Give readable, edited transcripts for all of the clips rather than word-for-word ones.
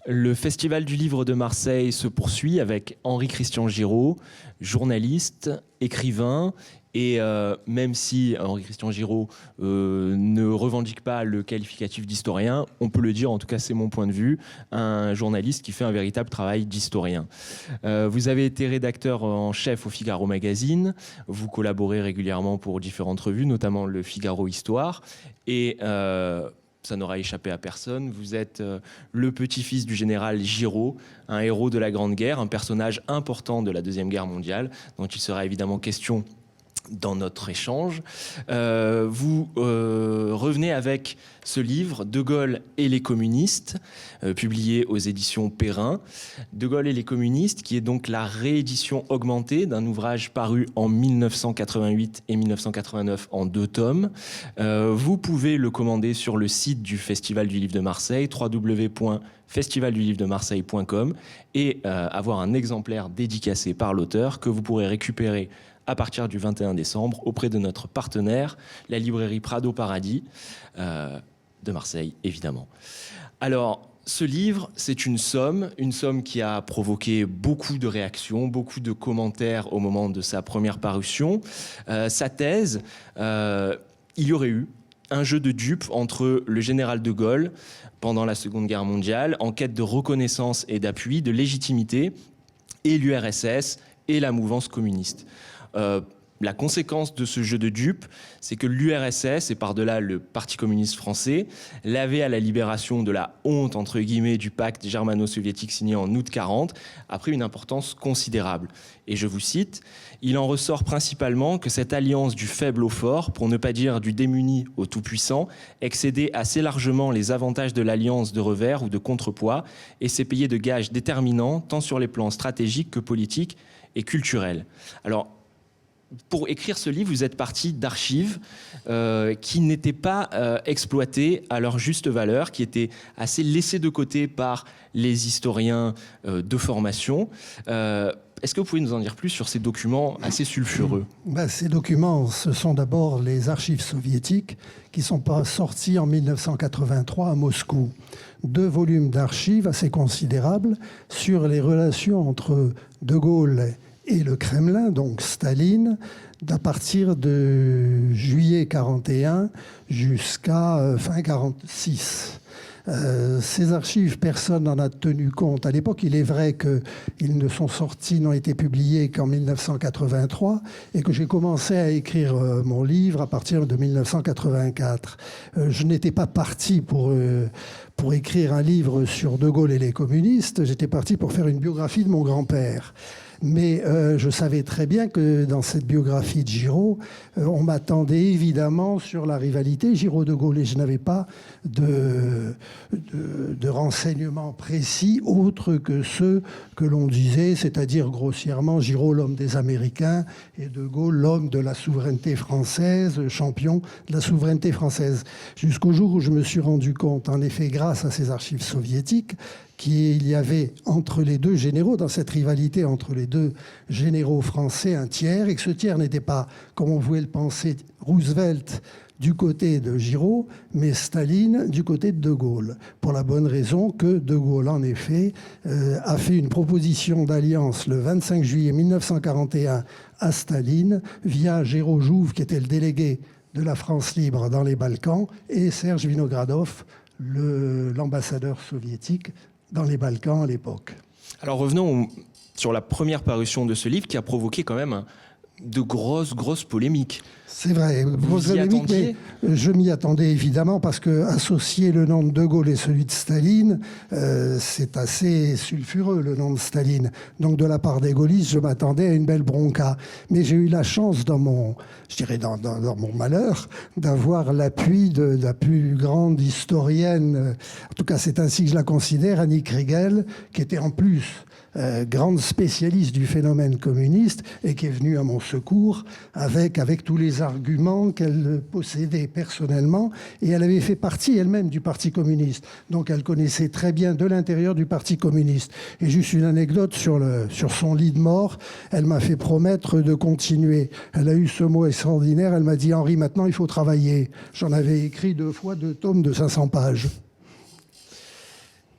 Le Festival du Livre de Marseille se poursuit avec Henri-Christian Giraud, journaliste, écrivain, et même si Henri-Christian Giraud ne revendique pas le qualificatif d'historien, on peut le dire, en tout cas c'est mon point de vue, un journaliste qui fait un véritable travail d'historien. Vous avez été rédacteur en chef au Figaro Magazine, vous collaborez régulièrement pour différentes revues, notamment le Figaro Histoire, et ça n'aura échappé à personne, vous êtes le petit-fils du général Giraud, un héros de la Grande Guerre, un personnage important de la Deuxième Guerre mondiale, dont il sera évidemment question dans notre échange. Vous revenez avec ce livre, De Gaulle et les communistes, publié aux éditions Perrin. De Gaulle et les communistes, qui est donc la réédition augmentée d'un ouvrage paru en 1988 et 1989 en 2 tomes. Vous pouvez le commander sur le site du Festival du Livre de Marseille, www.festivaldulivredemarseille.com, et avoir un exemplaire dédicacé par l'auteur que vous pourrez récupérer à partir du 21 décembre auprès de notre partenaire, la librairie Prado Paradis, de Marseille, évidemment. Alors, ce livre, c'est une somme qui a provoqué beaucoup de réactions, beaucoup de commentaires au moment de sa première parution. Sa thèse, il y aurait eu un jeu de dupes entre le général de Gaulle, pendant la Seconde Guerre mondiale, en quête de reconnaissance et d'appui, de légitimité, et l'URSS et la mouvance communiste. La conséquence de ce jeu de dupes, c'est que l'URSS, et par-delà le Parti communiste français, l'avait à la libération de la honte, entre guillemets, du pacte germano-soviétique signé en août 40, a pris une importance considérable. Et je vous cite, « Il en ressort principalement que cette alliance du faible au fort, pour ne pas dire du démuni au tout-puissant, excédait assez largement les avantages de l'alliance de revers ou de contrepoids, et s'est payé de gages déterminants, tant sur les plans stratégiques que politiques et culturels. » Alors, pour écrire ce livre, vous êtes parti d'archives qui n'étaient pas exploitées à leur juste valeur, qui étaient assez laissées de côté par les historiens de formation. Est-ce que vous pouvez nous en dire plus sur ces documents assez sulfureux ? Ces documents, ce sont d'abord les archives soviétiques qui sont sortis en 1983 à Moscou. 2 volumes d'archives assez considérables sur les relations entre De Gaulle et le Kremlin, donc Staline, à partir de juillet 41 jusqu'à fin 46. Ces archives, personne n'en a tenu compte. À l'époque, il est vrai qu'ils ne sont sortis, n'ont été publiés qu'en 1983 et que j'ai commencé à écrire mon livre à partir de 1984. Je n'étais pas parti pour écrire un livre sur De Gaulle et les communistes, j'étais parti pour faire une biographie de mon grand-père. Mais je savais très bien que dans cette biographie de Giraud, on m'attendait évidemment sur la rivalité Giraud-de Gaulle et je n'avais pas de renseignements précis autres que ceux que l'on disait, c'est-à-dire grossièrement Giraud l'homme des Américains et De Gaulle l'homme de la souveraineté française, champion de la souveraineté française. Jusqu'au jour où je me suis rendu compte, en effet, grâce à ces archives soviétiques, qu'il y avait entre les 2 généraux, dans cette rivalité entre les 2 généraux français, un tiers, et que ce tiers n'était pas, comme on pouvait le penser, Roosevelt du côté de Giraud, mais Staline du côté de De Gaulle, pour la bonne raison que De Gaulle, en effet, a fait une proposition d'alliance le 25 juillet 1941 à Staline, via Géraud Jouve, qui était le délégué de la France libre dans les Balkans, et Serge Vinogradov, l'ambassadeur soviétique dans les Balkans à l'époque. Alors revenons sur la première parution de ce livre qui a provoqué quand même de grosses polémiques. C'est vrai, vous y attendiez ? mais je m'y attendais évidemment parce que associer le nom de De Gaulle et celui de Staline, c'est assez sulfureux, le nom de Staline. Donc de la part des gaullistes, je m'attendais à une belle bronca. Mais j'ai eu la chance dans mon malheur, d'avoir l'appui de la plus grande historienne, en tout cas c'est ainsi que je la considère, Annie Kriegel, qui était en plus grande spécialiste du phénomène communiste et qui est venue à mon secours avec tous les arguments qu'elle possédait personnellement. Et elle avait fait partie elle-même du Parti communiste. Donc elle connaissait très bien de l'intérieur du Parti communiste. Et juste une anecdote sur son lit de mort, elle m'a fait promettre de continuer. Elle a eu ce mot extraordinaire, elle m'a dit « Henri, maintenant il faut travailler ». J'en avais écrit 2 fois 2 tomes de 500 pages.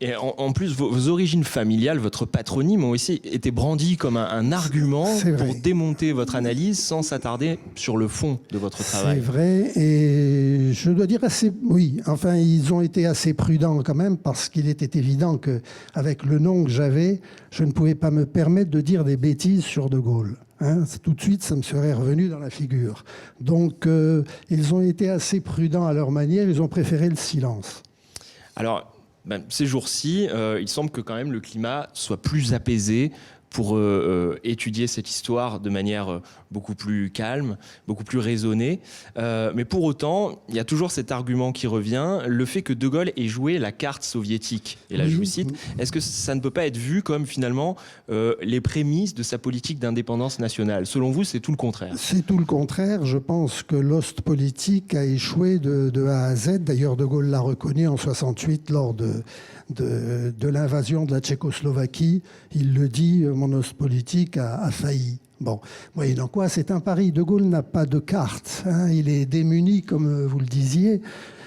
Et en plus, vos origines familiales, votre patronyme ont aussi été brandis comme un argument pour démonter votre analyse sans s'attarder sur le fond de votre travail. C'est vrai, et je dois dire oui, enfin, ils ont été assez prudents quand même, parce qu'il était évident qu'avec le nom que j'avais, je ne pouvais pas me permettre de dire des bêtises sur De Gaulle. Hein, tout de suite, ça me serait revenu dans la figure. Donc, ils ont été assez prudents à leur manière, ils ont préféré le silence. Alors, ces jours-ci, il semble que quand même le climat soit plus apaisé pour étudier cette histoire de manière beaucoup plus calme, beaucoup plus raisonnée. Mais pour autant, il y a toujours cet argument qui revient, le fait que De Gaulle ait joué la carte soviétique. Et là, je vous cite, est-ce que ça ne peut pas être vu comme finalement les prémices de sa politique d'indépendance nationale? Selon vous, c'est tout le contraire. C'est tout le contraire. Je pense que l'Ostpolitik a échoué de A à Z. D'ailleurs, De Gaulle l'a reconnu en 68 lors de l'invasion de la Tchécoslovaquie. Il le dit, mon Ostpolitik a failli. Bon, moyennant quoi, c'est un pari. De Gaulle n'a pas de carte. Hein. Il est démuni, comme vous le disiez.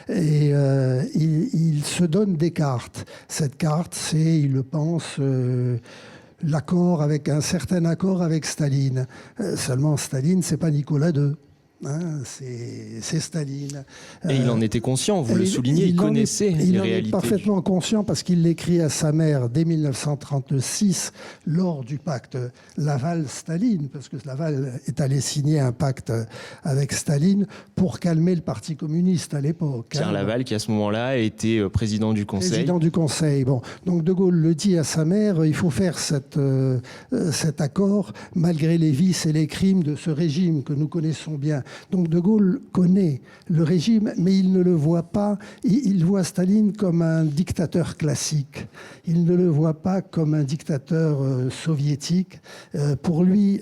Et il se donne des cartes. Cette carte, c'est, il le pense, un certain accord avec Staline. Seulement, Staline, c'est pas Nicolas II. Hein, c'est Staline. Et il en était conscient, vous le soulignez, il connaissait les réalités. Il en est parfaitement conscient parce qu'il l'écrit à sa mère dès 1936, lors du pacte Laval-Staline, parce que Laval est allé signer un pacte avec Staline pour calmer le Parti communiste à l'époque. Pierre Laval, qui à ce moment-là était président du Conseil. Président du Conseil, bon. Donc De Gaulle le dit à sa mère, il faut faire cet accord malgré les vices et les crimes de ce régime que nous connaissons bien. Donc De Gaulle connaît le régime, mais il ne le voit pas. Il voit Staline comme un dictateur classique. Il ne le voit pas comme un dictateur soviétique. Pour lui,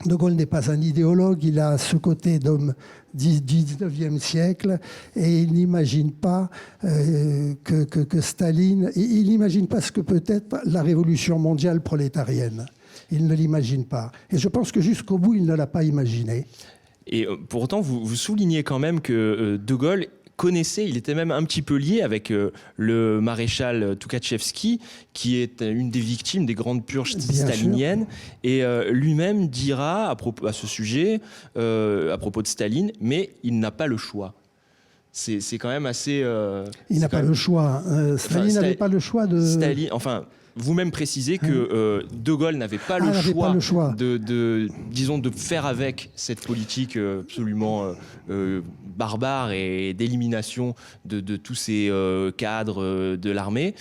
De Gaulle n'est pas un idéologue. Il a ce côté d'homme du 19e siècle et il n'imagine pas que Staline... Il n'imagine pas ce que peut être la révolution mondiale prolétarienne. Il ne l'imagine pas. Et je pense que jusqu'au bout, il ne l'a pas imaginé. Et pour autant, vous soulignez quand même que De Gaulle connaissait, il était même un petit peu lié avec le maréchal Toukhatchevski, qui est une des victimes des grandes purges staliniennes. Et lui-même dira à ce sujet, à propos de Staline, mais il n'a pas le choix. C'est quand même assez... il n'a pas le choix. Staline n'avait pas le choix de... Staline, enfin... Vous-même précisez que De Gaulle n'avait pas le choix disons, de faire avec cette politique absolument barbare et d'élimination de tous ces cadres de l'armée.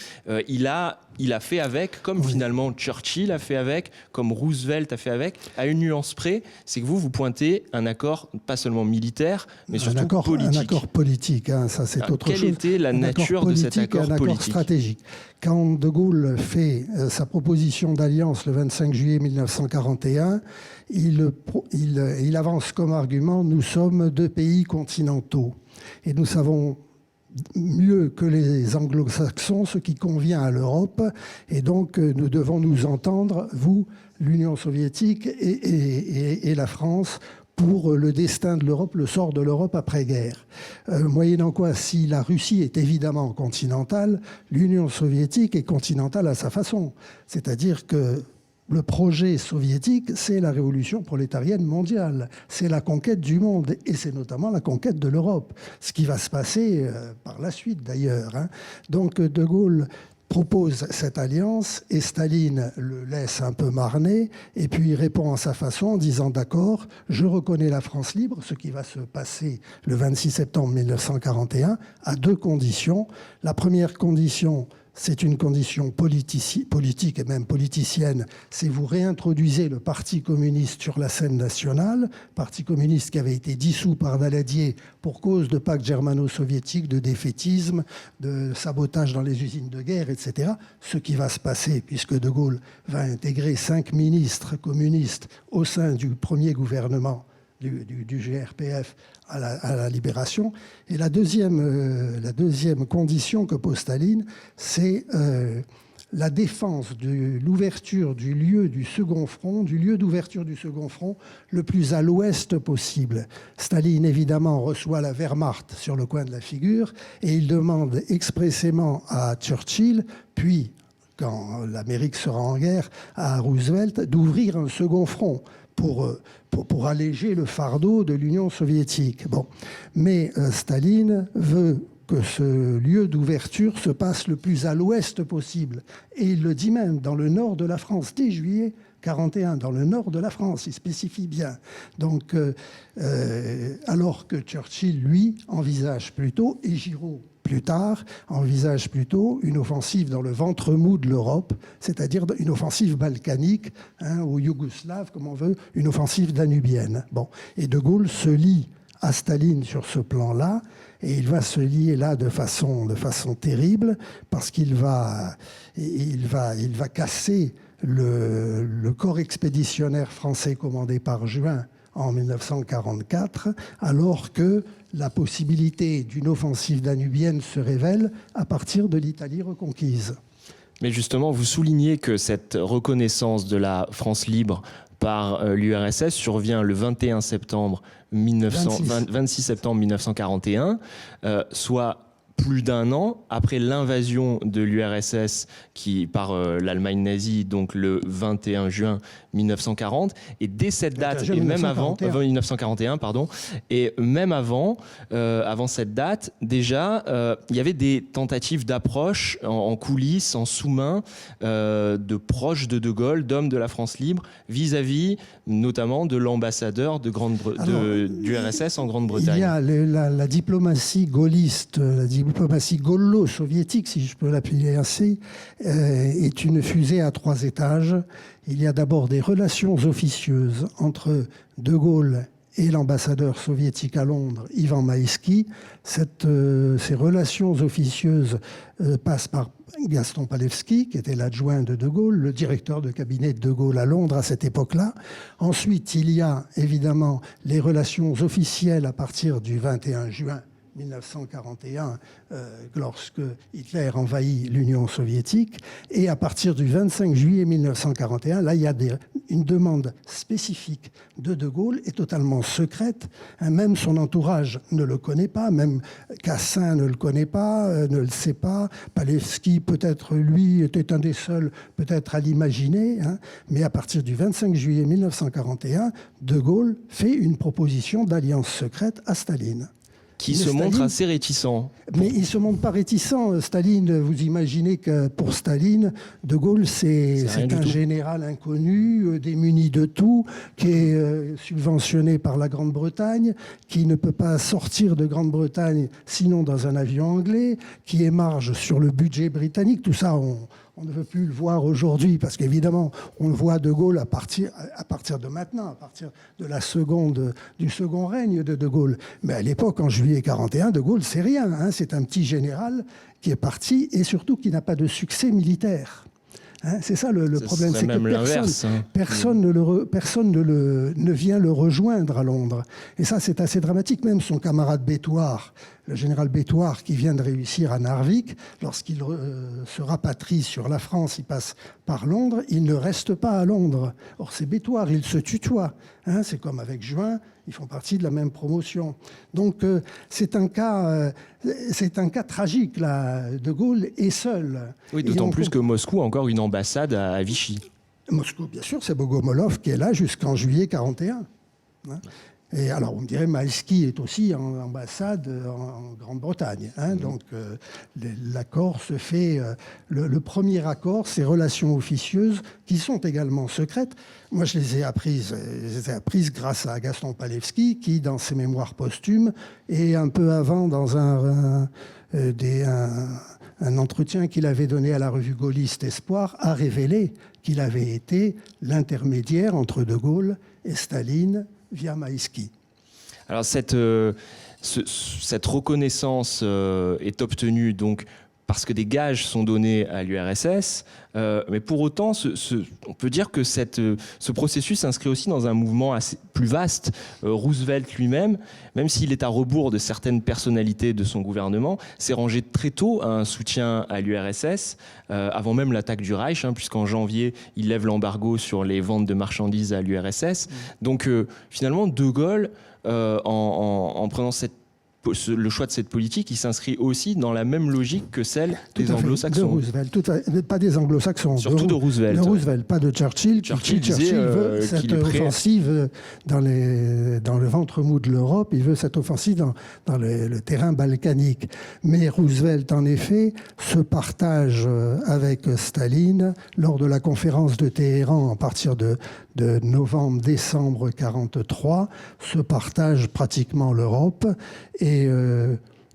Il a fait avec, comme finalement Churchill a fait avec, comme Roosevelt a fait avec, à une nuance près, c'est que vous pointez un accord pas seulement militaire, mais surtout politique. Un accord politique, hein, ça c'est autre chose. Quelle était la nature de cet accord politique ? Un accord stratégique. Quand De Gaulle fait sa proposition d'alliance le 25 juillet 1941, il avance comme argument « Nous sommes deux pays continentaux et nous savons mieux que les anglo-saxons ce qui convient à l'Europe et donc nous devons nous entendre, vous, l'Union soviétique et la France, pour le destin de l'Europe, le sort de l'Europe après-guerre. Moyennant quoi, si la Russie est évidemment continentale, l'Union soviétique est continentale à sa façon. C'est-à-dire que le projet soviétique, c'est la révolution prolétarienne mondiale. C'est la conquête du monde, et c'est notamment la conquête de l'Europe. Ce qui va se passer par la suite, d'ailleurs. Hein. Donc De Gaulle propose cette alliance et Staline le laisse un peu marner et puis il répond à sa façon en disant « D'accord, je reconnais la France libre », ce qui va se passer le 26 septembre 1941, à deux conditions. La première condition, c'est une condition politique et même politicienne, c'est vous réintroduisez le Parti communiste sur la scène nationale, Parti communiste qui avait été dissous par Daladier pour cause de pacte germano-soviétique, de défaitisme, de sabotage dans les usines de guerre, etc. Ce qui va se passer puisque De Gaulle va intégrer 5 ministres communistes au sein du premier gouvernement du GRPF à la libération. Et la deuxième condition que pose Staline, c'est la défense de l'ouverture du lieu du second front, du lieu d'ouverture du second front le plus à l'ouest possible. Staline, évidemment, reçoit la Wehrmacht sur le coin de la figure et il demande expressément à Churchill, puis, quand l'Amérique sera en guerre, à Roosevelt, d'ouvrir un second front pour alléger le fardeau de l'Union soviétique. Bon. Mais Staline veut que ce lieu d'ouverture se passe le plus à l'ouest possible. Et il le dit même, dans le nord de la France, dès juillet 1941, dans le nord de la France, il spécifie bien. Donc, alors que Churchill, lui, envisage plutôt, et Giraud plus tard, envisage plutôt une offensive dans le ventre mou de l'Europe, c'est-à-dire une offensive balkanique, ou yougoslave, comme on veut, une offensive danubienne. Bon. Et De Gaulle se lie à Staline sur ce plan-là, et il va se lier là de façon terrible, parce qu'il va casser le corps expéditionnaire français commandé par Juin en 1944, alors que la possibilité d'une offensive danubienne se révèle à partir de l'Italie reconquise. Mais justement, vous soulignez que cette reconnaissance de la France libre par l'URSS survient le 21 septembre 26 septembre 1941, soit plus d'un an après l'invasion de l'URSS par l'Allemagne nazie, donc le 21 juin 1940. Et dès cette date, et même avant, 1941, pardon, et même avant cette date, déjà, il y avait des tentatives d'approche en coulisses, en sous-main, de proches de De Gaulle, d'hommes de la France libre, vis-à-vis notamment de l'ambassadeur d'URSS en Grande-Bretagne. Il y a la diplomatie gaulliste, la diplomatie gaullo-soviétique, si je peux l'appeler ainsi, est une fusée à 3 étages. Il y a d'abord des relations officieuses entre De Gaulle et l'ambassadeur soviétique à Londres, Ivan Maïski. Ces relations officieuses passent par Gaston Palevski, qui était l'adjoint de De Gaulle, le directeur de cabinet de De Gaulle à Londres à cette époque-là. Ensuite, il y a évidemment les relations officielles à partir du 21 juin 1941, lorsque Hitler envahit l'Union soviétique. Et à partir du 25 juillet 1941, là, il y a une demande spécifique de De Gaulle et totalement secrète. Même son entourage ne le connaît pas, même Cassin ne le connaît pas, ne le sait pas. Palevski, peut-être, lui, était un des seuls, peut-être, à l'imaginer. Mais à partir du 25 juillet 1941, De Gaulle fait une proposition d'alliance secrète à Staline. Qui se montre assez réticent. Mais il ne se montre pas réticent. Staline, vous imaginez que pour Staline, De Gaulle, c'est un général inconnu, démuni de tout, qui est subventionné par la Grande-Bretagne, qui ne peut pas sortir de Grande-Bretagne sinon dans un avion anglais, qui émarge sur le budget britannique. Tout ça, on ne veut plus le voir aujourd'hui, parce qu'évidemment, on le voit De Gaulle à partir de maintenant, à partir de du second règne de De Gaulle. Mais à l'époque, en juillet 1941, De Gaulle, c'est rien. C'est un petit général qui est parti et surtout qui n'a pas de succès militaire. C'est ça le problème, c'est que personne ne vient le rejoindre à Londres. Et ça, c'est assez dramatique. Même son camarade Bétoir, le général Bétoir, qui vient de réussir à Narvik, lorsqu'il se rapatrie sur la France, il passe par Londres, il ne reste pas à Londres. Or, c'est Bétoir, il se tutoie. C'est comme avec Juin, ils font partie de la même promotion. Donc, c'est un cas tragique, là. De Gaulle est seul. Oui, d'autant plus que Moscou a encore une ambassade à Vichy. Moscou, bien sûr, c'est Bogomolov qui est là jusqu'en juillet 1941. Et alors, on me dirait, Maïski est aussi en ambassade en Grande-Bretagne. Donc, l'accord se fait... Le premier accord, ces relations officieuses, qui sont également secrètes. Moi, je les ai apprises grâce à Gaston Palevski, qui, dans ses mémoires posthumes, et un peu avant, dans un entretien qu'il avait donné à la revue gaulliste Espoir, a révélé qu'il avait été l'intermédiaire entre De Gaulle et Staline via Maïski. Alors cette reconnaissance est obtenue donc parce que des gages sont donnés à l'URSS, mais pour autant, on peut dire que ce processus s'inscrit aussi dans un mouvement assez plus vaste. Roosevelt lui-même, même s'il est à rebours de certaines personnalités de son gouvernement, s'est rangé très tôt à un soutien à l'URSS, avant même l'attaque du Reich, puisqu'en janvier, il lève l'embargo sur les ventes de marchandises à l'URSS. Donc finalement, De Gaulle, en prenant le choix de cette politique, il s'inscrit aussi dans la même logique que celle des anglo-saxons. De Roosevelt, pas des anglo-saxons. Surtout de Roosevelt. De Roosevelt, pas de Churchill. Churchill veut cette offensive dans le ventre mou de l'Europe, il veut cette offensive dans le terrain balkanique. Mais Roosevelt, en effet, se partage avec Staline lors de la conférence de Téhéran à partir de novembre-décembre 1943, se partage pratiquement l'Europe et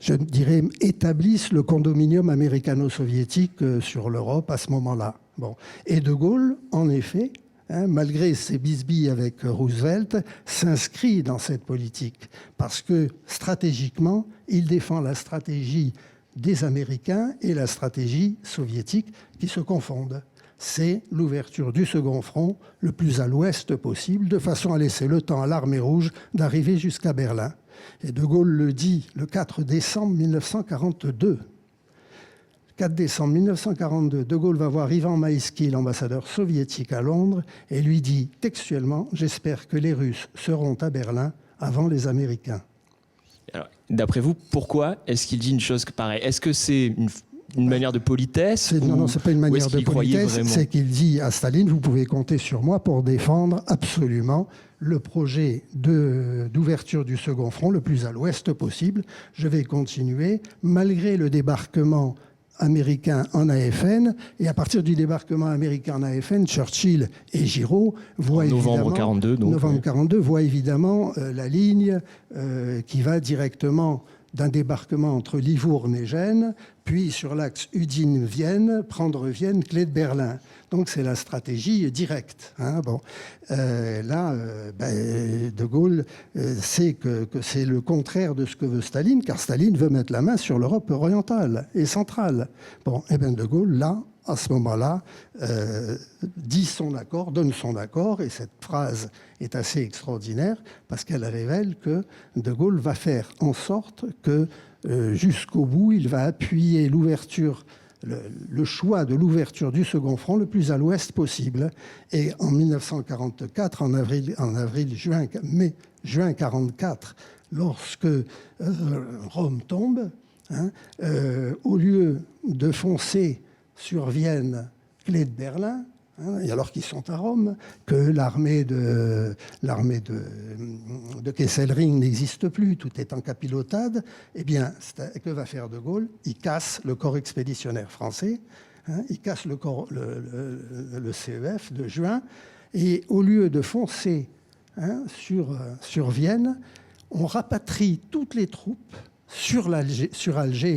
je dirais établissent le condominium américano-soviétique sur l'Europe à ce moment-là. Bon. Et De Gaulle, en effet, malgré ses bisbilles avec Roosevelt, s'inscrit dans cette politique parce que stratégiquement, il défend la stratégie des Américains et la stratégie soviétique qui se confondent. C'est l'ouverture du second front le plus à l'ouest possible, de façon à laisser le temps à l'armée rouge d'arriver jusqu'à Berlin. Et De Gaulle le dit le 4 décembre 1942. 4 décembre 1942, De Gaulle va voir Ivan Maïski, l'ambassadeur soviétique à Londres, et lui dit textuellement « J'espère que les Russes seront à Berlin avant les Américains ». D'après vous, pourquoi est-ce qu'il dit une chose pareille ? Est-ce que c'est une manière de politesse Non, ce n'est pas une manière de politesse, c'est qu'il dit à Staline, vous pouvez compter sur moi pour défendre absolument le projet d'ouverture du second front le plus à l'ouest possible. Je vais continuer, malgré le débarquement américain en AFN, et à partir du débarquement américain en AFN, Churchill et Giraud voient novembre 42 voient évidemment la ligne qui va directement d'un débarquement entre Livourne et Gênes, puis sur l'axe Udine-Vienne, prendre Vienne, clé de Berlin. Donc c'est la stratégie directe. De Gaulle sait que c'est le contraire de ce que veut Staline, car Staline veut mettre la main sur l'Europe orientale et centrale. De Gaulle, là, à ce moment-là, dit son accord, donne son accord, et cette phrase est assez extraordinaire parce qu'elle révèle que De Gaulle va faire en sorte que jusqu'au bout, il va appuyer l'ouverture, le choix de l'ouverture du second front le plus à l'ouest possible. Et en 1944, juin 1944, lorsque Rome tombe, au lieu de foncer sur Vienne, clé de Berlin, et alors qu'ils sont à Rome, que l'armée de Kesselring n'existe plus, tout est en capilotade, eh bien, que va faire De Gaulle ? Il casse le corps expéditionnaire français, il casse le CEF de juin, et au lieu de foncer sur Vienne, on rapatrie toutes les troupes sur Alger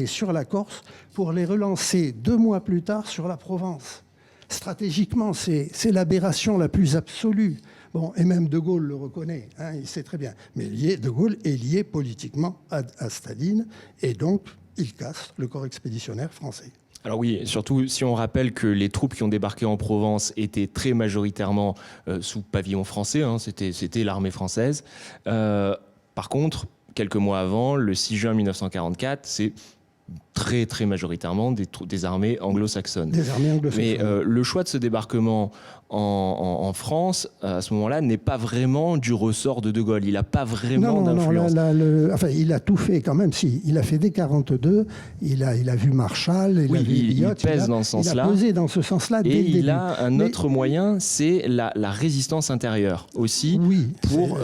et sur la Corse pour les relancer 2 mois plus tard sur la Provence. Stratégiquement, c'est l'aberration la plus absolue. Et même De Gaulle le reconnaît, il sait très bien. Mais De Gaulle est lié politiquement à Staline, et donc il casse le corps expéditionnaire français. Alors oui, surtout si on rappelle que les troupes qui ont débarqué en Provence étaient très majoritairement sous pavillon français, c'était l'armée française. Par contre, quelques mois avant, le 6 juin 1944, c'est très très majoritairement des armées anglo-saxonnes. Des armées anglo-saxonnes. Mais le choix de ce débarquement en France, à ce moment-là, n'est pas vraiment du ressort de De Gaulle. Il n'a pas vraiment d'influence. Il a tout fait quand même. Si, il a fait dès 1942, il a vu Marshall, il a vu Elliott. Il pèse dans ce sens-là. Il a pesé dans ce sens-là dès le début. Et il a un autre moyen, c'est la résistance intérieure aussi, pour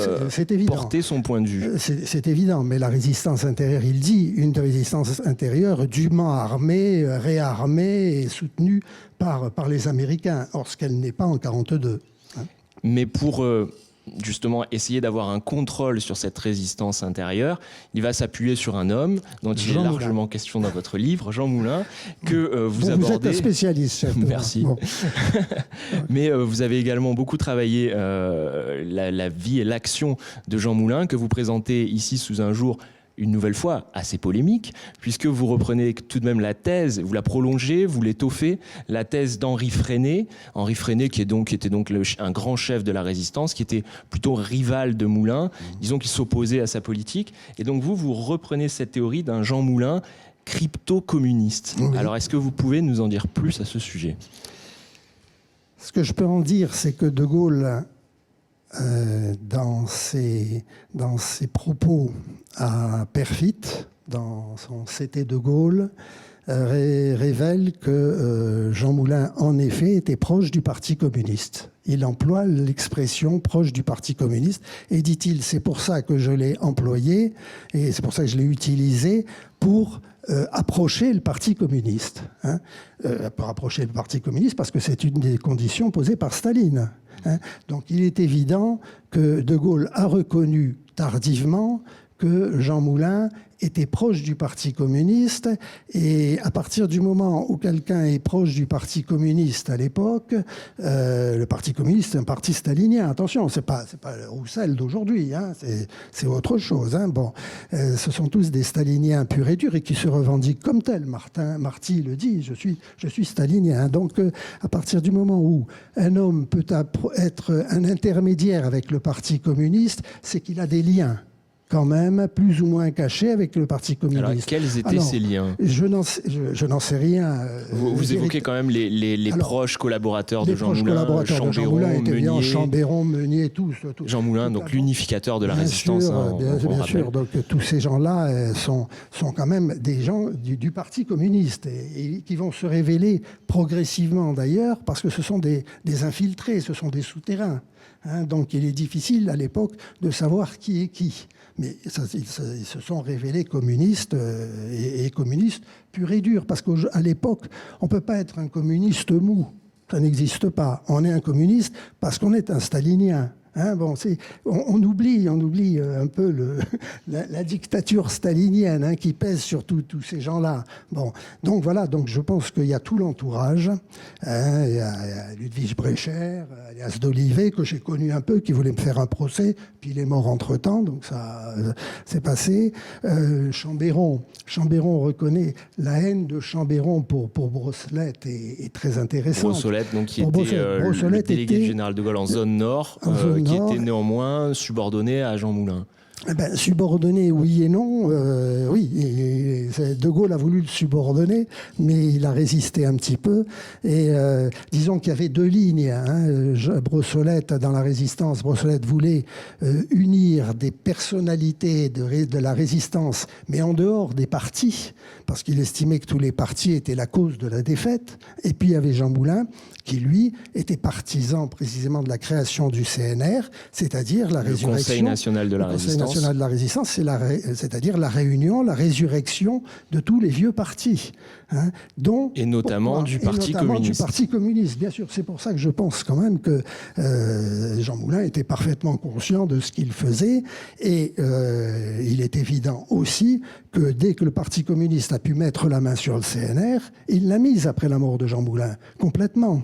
porter son point de vue. C'est évident, mais la résistance intérieure, il dit, une résistance intérieure dûment armée, réarmée et soutenue par les Américains, or ce qu'elle n'est pas en 1942. Mais pour justement essayer d'avoir un contrôle sur cette résistance intérieure, il va s'appuyer sur un homme dont il est largement question dans votre livre, Jean Moulin, que vous abordez. Vous êtes un spécialiste, chef. Merci. Mais vous avez également beaucoup travaillé la vie et l'action de Jean Moulin, que vous présentez ici sous un jour une nouvelle fois assez polémique, puisque vous reprenez tout de même la thèse, vous la prolongez, vous l'étoffez, la thèse d'Henri Freinet, qui était donc un grand chef de la résistance, qui était plutôt rival de Moulin, disons qu'il s'opposait à sa politique, et donc vous reprenez cette théorie d'un Jean Moulin crypto-communiste. Oui. Alors est-ce que vous pouvez nous en dire plus à ce sujet ? Ce que je peux en dire, c'est que De Gaulle, dans ses propos à Perfit, dans son C'était De Gaulle, révèle que Jean Moulin, en effet, était proche du Parti communiste. Il emploie l'expression proche du Parti communiste et dit-il, c'est pour ça que je l'ai employé et c'est pour ça que je l'ai utilisé pour approcher le Parti communiste. Pour approcher le Parti communiste parce que c'est une des conditions posées par Staline. Donc il est évident que De Gaulle a reconnu tardivement que Jean Moulin était proche du Parti communiste, et à partir du moment où quelqu'un est proche du Parti communiste à l'époque, le Parti communiste est un parti stalinien. Attention, c'est pas Roussel d'aujourd'hui, c'est autre chose. Bon, ce sont tous des staliniens purs et durs et qui se revendiquent comme tels. Marty le dit, je suis stalinien. Donc, à partir du moment où un homme peut être un intermédiaire avec le Parti communiste, c'est qu'il a des liens quand même, plus ou moins cachés avec le Parti communiste. Alors, quels étaient ces liens ? Je n'en sais rien. Vous évoquez quand même les proches collaborateurs de Jean Moulin, Chambéron, Meunier, tous. Jean Moulin, donc l'unificateur de la résistance. Bien sûr, donc tous ces gens-là sont quand même des gens du Parti communiste et qui vont se révéler progressivement d'ailleurs, parce que ce sont des infiltrés, ce sont des souterrains. Donc il est difficile à l'époque de savoir qui est qui. Mais ils se sont révélés communistes et communistes purs et durs. Parce qu'à l'époque, on ne peut pas être un communiste mou. Ça n'existe pas. On est un communiste parce qu'on est un stalinien. On oublie un peu la dictature stalinienne qui pèse sur tous ces gens-là. Bon, donc voilà, donc je pense qu'il y a tout l'entourage. Il y a Ludwig Brecher, alias d'Olivet, que j'ai connu un peu, qui voulait me faire un procès, puis il est mort entre-temps, donc ça s'est passé. Chambéron reconnaît la haine de Chambéron pour Brossolette est très intéressante. Brossolette, donc qui était le délégué du général de Gaulle en zone nord. Qui était néanmoins subordonné à Jean Moulin. Subordonné, oui et non. Oui, De Gaulle a voulu le subordonner, mais il a résisté un petit peu. Et disons qu'il y avait deux lignes. Brossolette, dans la résistance, Brossolette voulait unir des personnalités de la résistance, mais en dehors des partis, parce qu'il estimait que tous les partis étaient la cause de la défaite. Et puis il y avait Jean Moulin, qui, lui, était partisan précisément de la création du CNR, c'est-à-dire la résurrection... Le Conseil national de la résistance. National de la résistance, c'est-à-dire la réunion, la résurrection de tous les vieux partis. Et notamment du Parti communiste. Du Parti communiste, bien sûr. C'est pour ça que je pense quand même que Jean Moulin était parfaitement conscient de ce qu'il faisait. Et il est évident aussi que dès que le Parti communiste a pu mettre la main sur le CNR, il l'a mise après la mort de Jean Moulin, complètement.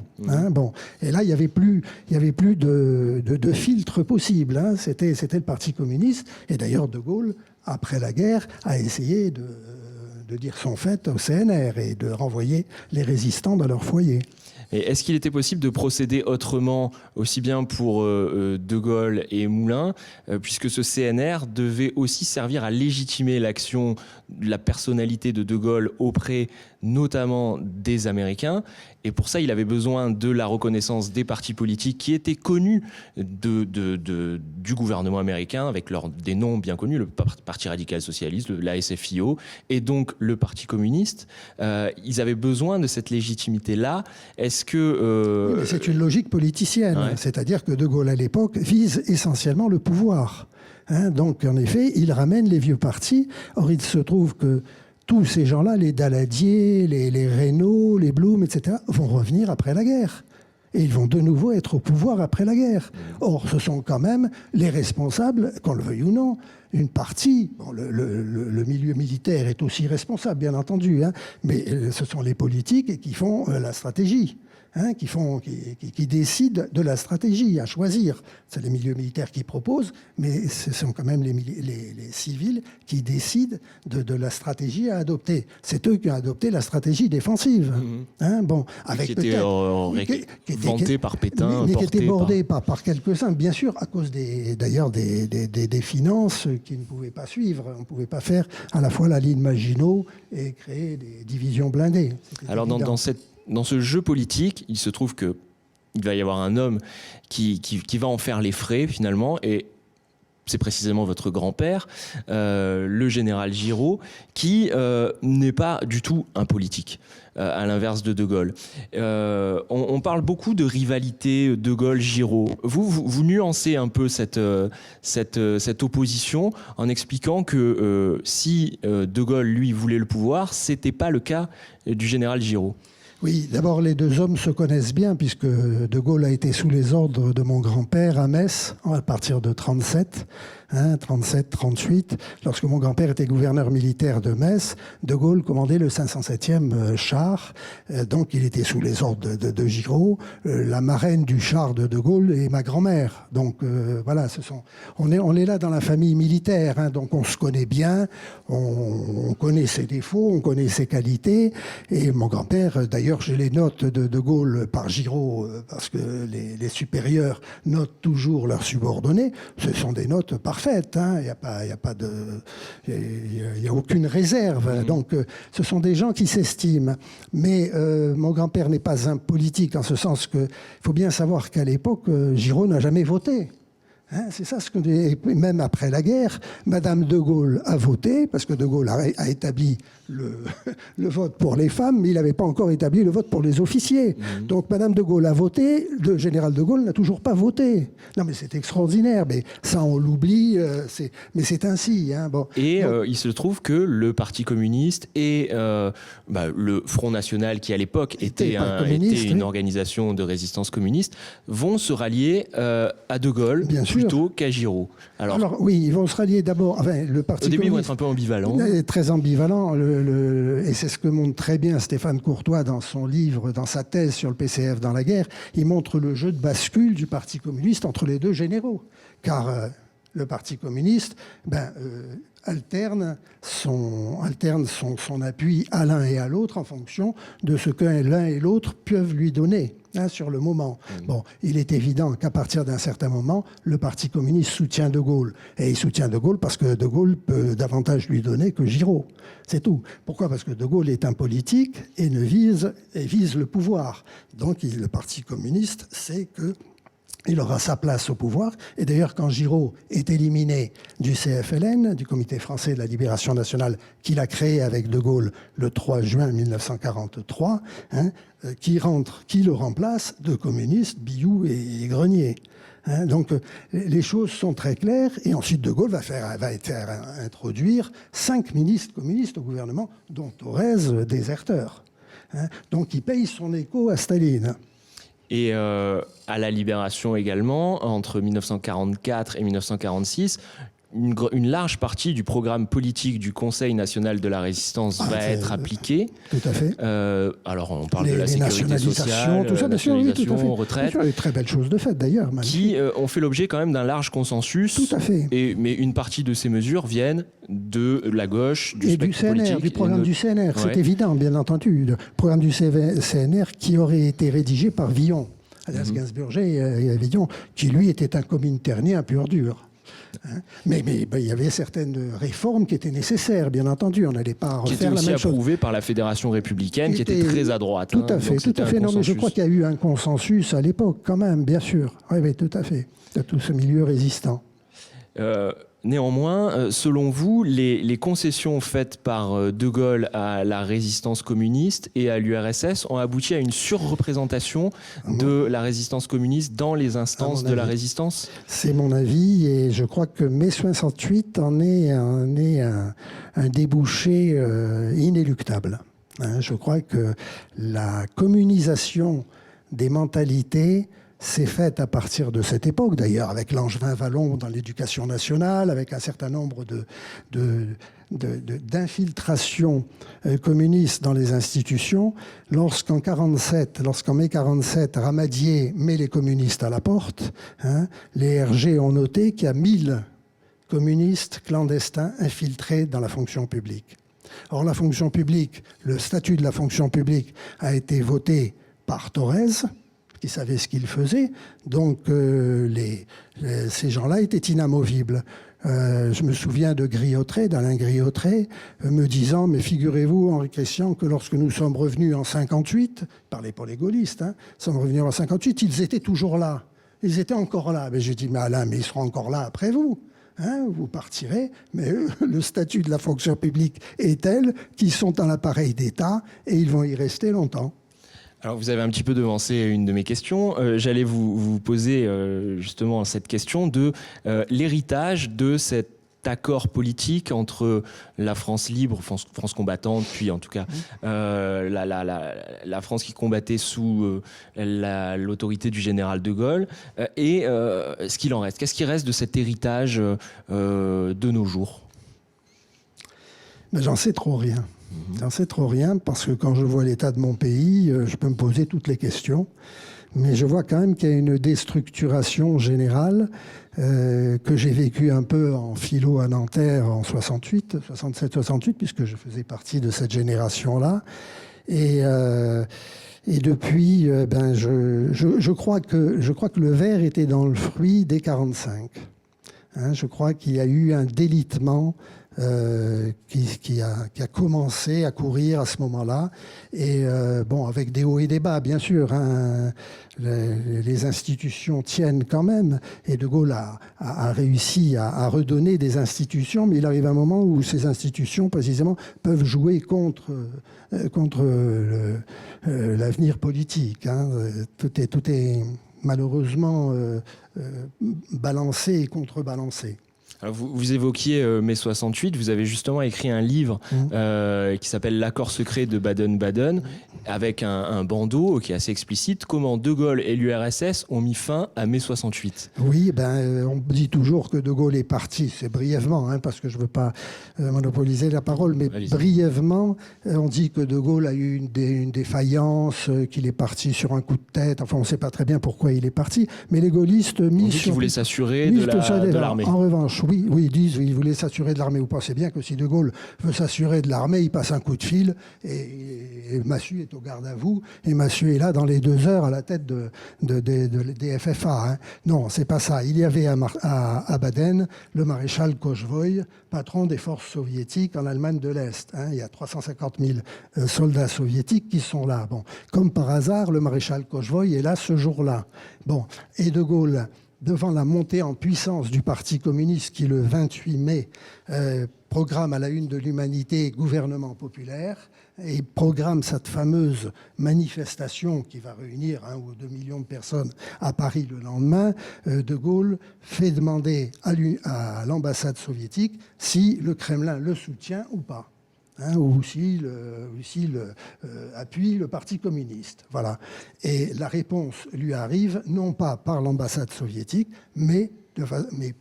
Bon. Et là, il n'y avait plus de filtre possible. C'était le Parti communiste. Et d'ailleurs, De Gaulle, après la guerre, a essayé de dire son fait au CNR et de renvoyer les résistants dans leur foyer. Et est-ce qu'il était possible de procéder autrement, aussi bien pour De Gaulle et Moulin, puisque ce CNR devait aussi servir à légitimer l'action, la personnalité de Gaulle auprès notamment des Américains, et pour ça il avait besoin de la reconnaissance des partis politiques qui étaient connus du gouvernement américain, avec des noms bien connus, le Parti radical socialiste, la SFIO, et donc le Parti communiste. Ils avaient besoin de cette légitimité-là. Est-ce que... Oui, mais c'est une logique politicienne, c'est-à-dire que De Gaulle à l'époque vise essentiellement le pouvoir. Donc en effet, il ramène les vieux partis. Or il se trouve que tous ces gens-là, les Daladier, les Reynaud, les Blum, etc., vont revenir après la guerre. Et ils vont de nouveau être au pouvoir après la guerre. Or, ce sont quand même les responsables, qu'on le veuille ou non, une partie. Bon, le milieu militaire est aussi responsable, bien entendu, mais ce sont les politiques qui font la stratégie. qui décident de la stratégie à choisir. C'est les milieux militaires qui proposent, mais ce sont quand même les civils qui décident de la stratégie à adopter. C'est eux qui ont adopté la stragie défensive. Avec qui était vantée par Pétain, mais qui était bordée par quelques-uns, bien sûr, à cause des finances qui ne pouvaient pas suivre. On ne pouvait pas faire à la fois la ligne Maginot et créer des divisions blindées. Alors dans ce jeu politique, il se trouve qu'il va y avoir un homme qui va en faire les frais finalement, et c'est précisément votre grand-père, le général Giraud, qui n'est pas du tout un politique, à l'inverse de De Gaulle. On parle beaucoup de rivalité De Gaulle-Giraud. Vous nuancez un peu cette opposition en expliquant que si De Gaulle, lui, voulait le pouvoir, c'était pas le cas du général Giraud. Oui, d'abord, les deux hommes se connaissent bien, puisque De Gaulle a été sous les ordres de mon grand-père à Metz, à partir de 37-38. Lorsque mon grand-père était gouverneur militaire de Metz, De Gaulle commandait le 507e char. Donc, il était sous les ordres de Giraud. La marraine du char de Gaulle est ma grand-mère. Donc, voilà, on est là dans la famille militaire. Donc, on se connaît bien. On connaît ses défauts, on connaît ses qualités. Et mon grand-père, d'ailleurs, j'ai les notes de Gaulle par Giraud, parce que les supérieurs notent toujours leurs subordonnés. Ce sont des notes parfaites. Il n'y a aucune réserve. Donc, ce sont des gens qui s'estiment. Mais mon grand-père n'est pas un politique, en ce sens qu'il faut bien savoir qu'à l'époque, Giraud n'a jamais voté. C'est ça ce que même après la guerre, Madame de Gaulle a voté, parce que De Gaulle a établi le vote pour les femmes, mais il n'avait pas encore établi le vote pour les officiers. Donc Madame de Gaulle a voté, le général de Gaulle n'a toujours pas voté. Non, mais c'est extraordinaire, mais ça on l'oublie, mais c'est ainsi. Et il se trouve que le Parti communiste et le Front National, qui à l'époque était une organisation de résistance communiste, vont se rallier à De Gaulle. Bien sûr. Plutôt qu'à Giraud. Alors oui, ils vont se rallier d'abord. Le Parti au début, communiste, ils vont être un peu ambivalents. Très ambivalents. Et c'est ce que montre très bien Stéphane Courtois dans son livre, dans sa thèse sur le PCF dans la guerre. Il montre le jeu de bascule du Parti communiste entre les deux généraux. Car le Parti communiste alterne son appui à l'un et à l'autre en fonction de ce que l'un et l'autre peuvent lui donner sur le moment. Bon, il est évident qu'à partir d'un certain moment, le Parti communiste soutient De Gaulle. Et il soutient De Gaulle parce que De Gaulle peut davantage lui donner que Giraud. C'est tout. Pourquoi ? Parce que De Gaulle est un politique et vise le pouvoir. Donc le Parti communiste sait que il aura sa place au pouvoir. Et d'ailleurs, quand Giraud est éliminé du CFLN, du Comité français de la libération nationale, qu'il a créé avec De Gaulle le 3 juin 1943, qui le remplace, deux communistes, Billoux et Grenier. Donc, les choses sont très claires. Et ensuite, De Gaulle va faire introduire 5 ministres communistes au gouvernement, dont Thorez, déserteur. Donc, il paye son écho à Staline. Et à la Libération également, entre 1944 et 1946, une large partie du programme politique du Conseil national de la résistance va être appliquée. Tout à fait. Alors, on parle de la sécurité sociale, tout ça, nationalisation, retraite. Il y a des très belles choses de fait, d'ailleurs. Qui ont fait l'objet quand même d'un large consensus. Tout à fait. Mais une partie de ces mesures viennent de la gauche, du spectre CNR, politique. du programme du CNR, c'est évident, bien entendu. Le programme du CNR qui aurait été rédigé par Villon. Alias Gainsbourger et Villon, qui lui était un cominternien pur dur. Mais il y avait certaines réformes qui étaient nécessaires, bien entendu. On n'allait pas refaire la même chose. Qui était aussi approuvé par la Fédération républicaine, qui était très à droite. Tout à fait, tout à fait. Non, mais je crois qu'il y a eu un consensus à l'époque, quand même, bien sûr. Oui, tout à fait. De tout ce milieu résistant. Néanmoins, selon vous, les concessions faites par De Gaulle à la résistance communiste et à l'URSS ont abouti à une surreprésentation de la résistance communiste dans les instances de la résistance ? C'est mon avis, et je crois que mai 68 en est un débouché inéluctable. Je crois que la communisation des mentalités s'est faite à partir de cette époque, d'ailleurs, avec Langevin Vallon dans l'éducation nationale, avec un certain nombre d'infiltration communiste dans les institutions, lorsqu'en mai 1947, Ramadier met les communistes à la porte, hein, les RG ont noté qu'il y a 1000 communistes clandestins infiltrés dans la fonction publique. Or, la fonction publique, le statut de la fonction publique a été voté par Thorez, qui savait ce qu'il faisait, donc ces gens-là étaient inamovibles. Je me souviens d'Alain Griotret, me disant, mais figurez-vous, Henri Christian, que lorsque nous sommes revenus en 58, parlait pour les gaullistes, hein, sommes revenus en 58, ils étaient toujours là. Ils étaient encore là. Mais j'ai dit, mais Alain, mais ils seront encore là après vous. Hein, vous partirez, mais le statut de la fonction publique est tel qu'ils sont dans l'appareil d'État et ils vont y rester longtemps. Alors, vous avez un petit peu devancé une de mes questions. J'allais vous poser justement cette question de l'héritage de cet accord politique entre la France libre, France combattante, puis en tout cas la France qui combattait sous l'autorité du général de Gaulle, et ce qu'il en reste. Qu'est-ce qui reste de cet héritage de nos jours ? Mais j'en sais trop rien. J'en sais trop rien parce que quand je vois l'état de mon pays, je peux me poser toutes les questions. Mais je vois quand même qu'il y a une déstructuration générale que j'ai vécue un peu en philo à Nanterre en 67-68, puisque je faisais partie de cette génération-là. Et depuis, je crois que le ver était dans le fruit dès 1945. Hein, je crois qu'il y a eu un délitement qui a commencé à courir à ce moment-là. Et avec des hauts et des bas, bien sûr. Hein, les institutions tiennent quand même. Et De Gaulle a réussi à redonner des institutions, mais il arrive un moment où ces institutions, précisément, peuvent jouer contre l'avenir politique. Hein. Tout est malheureusement balancé et contrebalancé. Alors vous évoquiez mai 68, vous avez justement écrit un livre qui s'appelle L'accord secret de Baden-Baden, avec un bandeau qui est assez explicite, comment De Gaulle et l'URSS ont mis fin à mai 68. Oui, on dit toujours que De Gaulle est parti, c'est brièvement, hein, parce que je ne veux pas monopoliser la parole, mais brièvement, on dit que De Gaulle a eu une défaillance, qu'il est parti sur un coup de tête, enfin on ne sait pas très bien pourquoi il est parti, mais les gaullistes on dit qu'il voulait s'assurer de l'armée. En revanche, oui, ils disent qu'il voulait s'assurer de l'armée. Vous pensez bien que si De Gaulle veut s'assurer de l'armée, il passe un coup de fil et Massu est au garde à vous. Et Massu est là dans les 2 heures à la tête des FFA. Hein. Non, c'est pas ça. Il y avait à Baden le maréchal Kochevoï, patron des forces soviétiques en Allemagne de l'Est. Hein. Il y a 350 000 soldats soviétiques qui sont là. Bon, comme par hasard, le maréchal Kochevoï est là ce jour-là. Bon, et De Gaulle, devant la montée en puissance du Parti communiste qui, le 28 mai, programme à la une de l'Humanité gouvernement populaire et programme cette fameuse manifestation qui va réunir 1 ou 2 millions de personnes à Paris le lendemain, De Gaulle fait demander à l'ambassade soviétique si le Kremlin le soutient ou pas. Hein, ou s'il appuie le Parti communiste. Voilà. Et la réponse lui arrive, non pas par l'ambassade soviétique, mais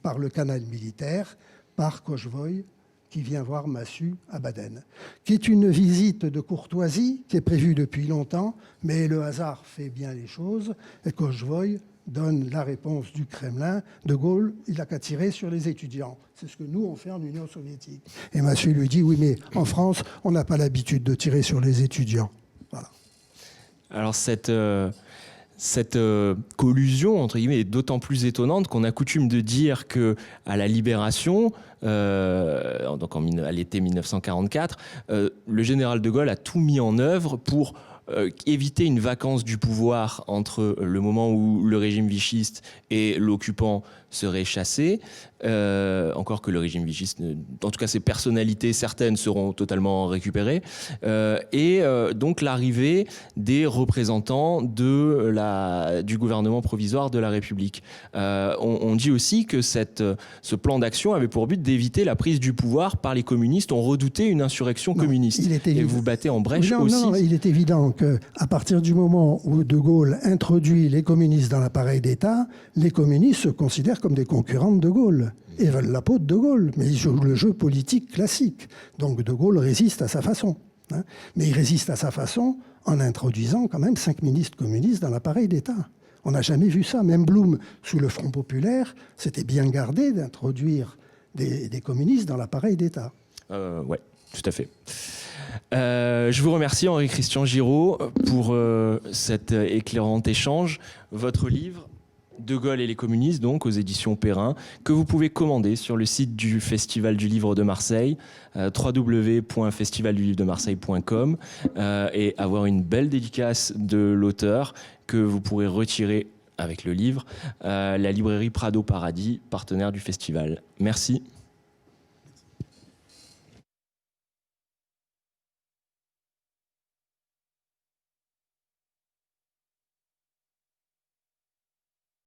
par le canal militaire, par Kochevoï, qui vient voir Massu à Baden, qui est une visite de courtoisie qui est prévue depuis longtemps, mais le hasard fait bien les choses, et Kochevoï donne la réponse du Kremlin. De Gaulle, il n'a qu'à tirer sur les étudiants. C'est ce que nous, on fait en Union soviétique. Et Massu lui dit, oui, mais en France, on n'a pas l'habitude de tirer sur les étudiants. Voilà. Alors cette collusion, entre guillemets, est d'autant plus étonnante qu'on a coutume de dire qu'à la Libération, donc à l'été 1944, le général de Gaulle a tout mis en œuvre pour éviter une vacance du pouvoir entre le moment où le régime vichiste et l'occupant serait chassé, encore que le régime vichiste, en tout cas ses personnalités certaines seront totalement récupérées, et donc l'arrivée des représentants du gouvernement provisoire de la République. On dit aussi que ce plan d'action avait pour but d'éviter la prise du pouvoir par les communistes. On redoutait une insurrection communiste. Et vous battez en brèche aussi. Non, il est évident Donc, à partir du moment où De Gaulle introduit les communistes dans l'appareil d'État, les communistes se considèrent comme des concurrents de De Gaulle et veulent la peau de De Gaulle. Mais ils jouent le jeu politique classique. Donc, De Gaulle résiste à sa façon. Hein. Mais il résiste à sa façon en introduisant quand même 5 ministres communistes dans l'appareil d'État. On n'a jamais vu ça. Même Blum, sous le Front populaire, s'était bien gardé d'introduire des communistes dans l'appareil d'État. Oui, tout à fait. Je vous remercie, Henri-Christian Giraud, pour cet éclairant échange. Votre livre, De Gaulle et les communistes, donc aux éditions Perrin, que vous pouvez commander sur le site du Festival du Livre de Marseille, www.festivaldulivredemarseille.com, et avoir une belle dédicace de l'auteur que vous pourrez retirer avec le livre, la librairie Prado Paradis, partenaire du festival. Merci.